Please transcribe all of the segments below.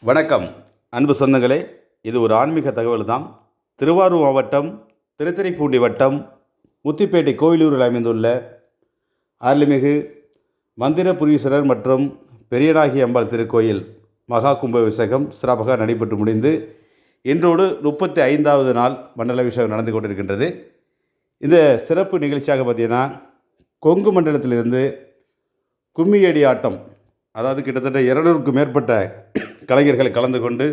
வணக்கம் அன்பு சொந்தங்களே, இது ஒரு ஆன்மீக தகவல் தான். திருவாரூர் மாவட்டம் திருத்துறைப்பூண்டி வட்டம் முத்திப்பேட்டை கோயிலூரில் அமைந்துள்ள அருள்மிகு மந்திரபுரீஸ்வரர் மற்றும் பெரியநாயகி அம்பாள் திருக்கோயில் மகா கும்பாபிஷேகம் சிறப்பாக நடைபெற்று முடிந்து இன்றோடு 35வது நாள் மண்டலாபிஷேகம் நடந்து கொண்டிருக்கின்றது. இந்த சிறப்பு நிகழ்ச்சியாக பார்த்தீங்கன்னா கொங்கு மண்டலத்திலிருந்து கும்மியடி ஆட்டம், அதாவது கிட்டத்தட்ட 200க்கும் மேற்பட்ட கலைஞர்கள் கலந்து கொண்டு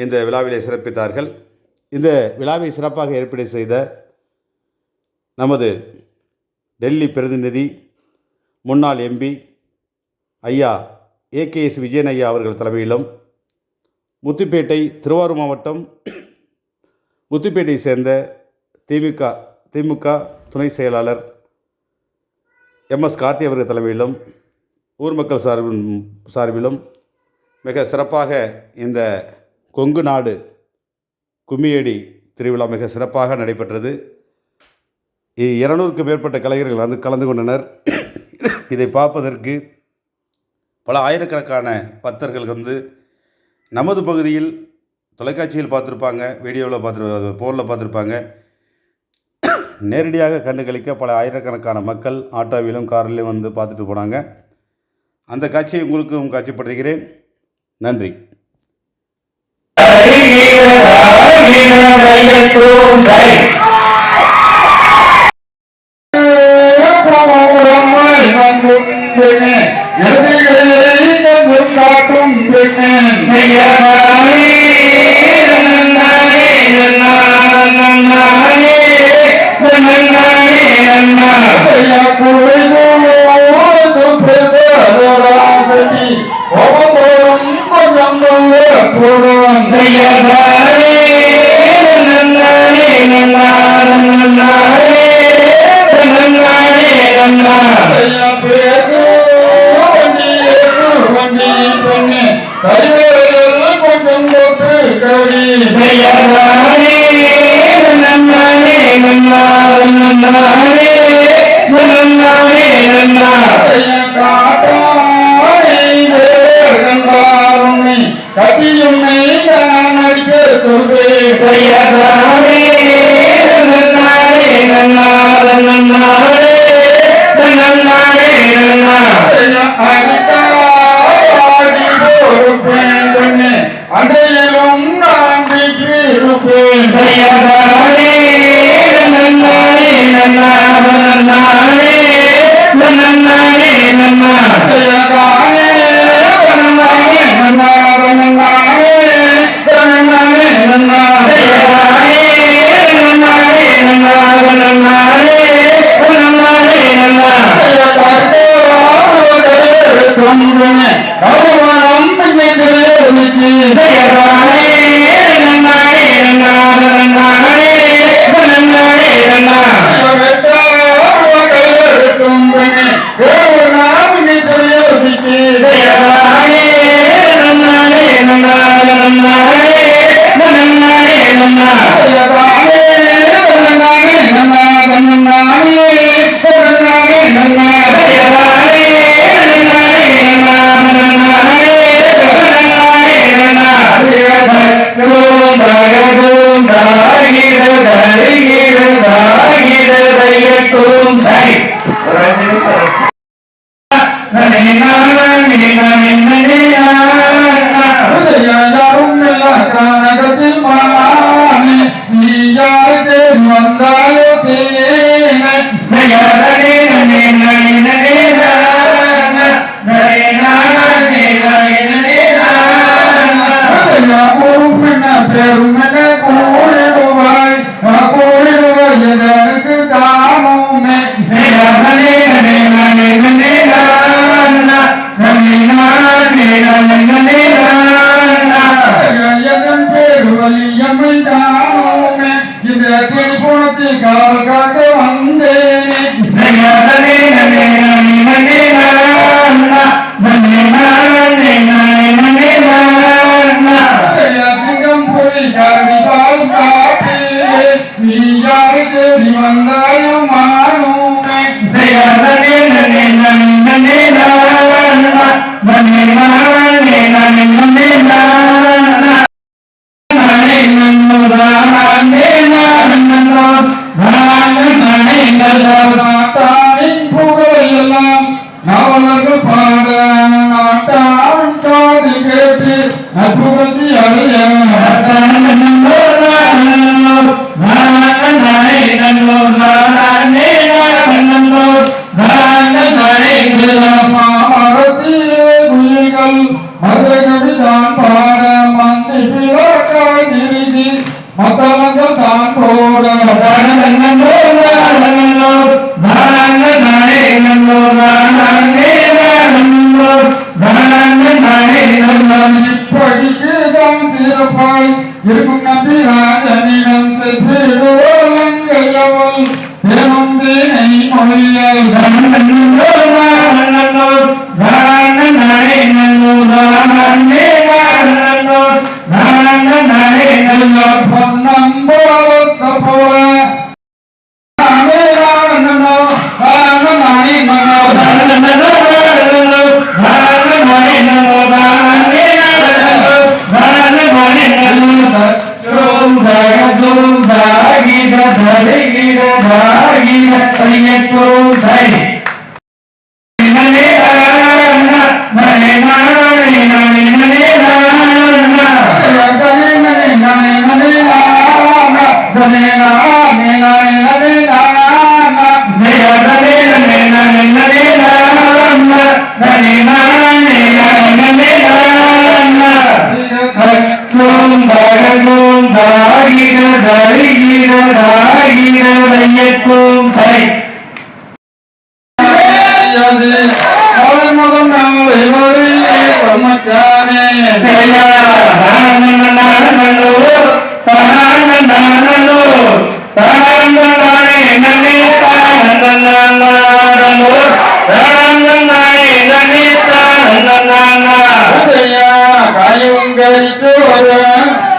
இந்த விழாவிலே சிறப்பித்தார்கள். இந்த விழாவை சிறப்பாக ஏற்பாடு செய்த நமது டெல்லி பிரதிநிதி முன்னாள் எம்பி ஐயா ஏகேஎஸ் விஜயன் ஐயா அவர்கள் தலைமையிலும் முத்துப்பேட்டை திருவாரூர் மாவட்டம் முத்துப்பேட்டை சேர்ந்த திமுக துணை செயலாளர் எம்எஸ் கார்த்தி அவர்கள் தலைமையிலும் ஊர் மக்கள் சார்பிலும் மிக சிறப்பாக இந்த கொங்கு நாடு கும்மியடி திருவிழா மிக சிறப்பாக நடைபெற்றது. 200க்கும் மேற்பட்ட கலைஞர்கள் கலந்து கொண்டனர். இதை பார்ப்பதற்கு பல ஆயிரக்கணக்கான பக்தர்கள் நமது பகுதியில் தொலைக்காட்சியில் பார்த்துருப்பாங்க, வீடியோவில் ஃபோனில் பார்த்துருப்பாங்க. நேரடியாக கண்டுகளிக்க பல ஆயிரக்கணக்கான மக்கள் ஆட்டோவிலும் காரிலும் பார்த்துட்டு போனாங்க. அந்த காட்சியை உங்களுக்கும் காட்சிப்படுத்துகிறேன். நன்றி. Come on, நற்புகழ்ச்சி அடைய மத்தளங்கள் தான் போட இப்படிக்குதான் தீரப்பாய் இருக்கும் நம்பி ராஜனிடம் திருவள்ளங்கள் தேனும் தேனை மொழியல்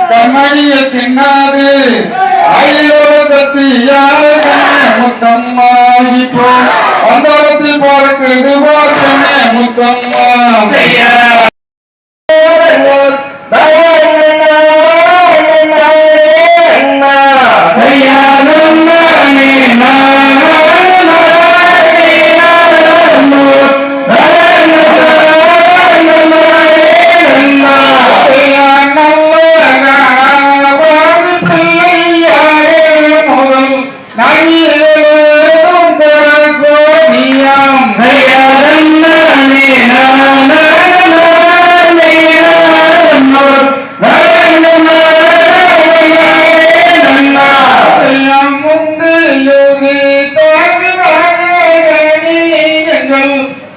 கண்மணிய தின்னாது முத்தம்மாயிப்போ அந்தரத்தில் பார்க்கிறது பார்த்தமே முத்தம்மா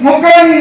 முகன்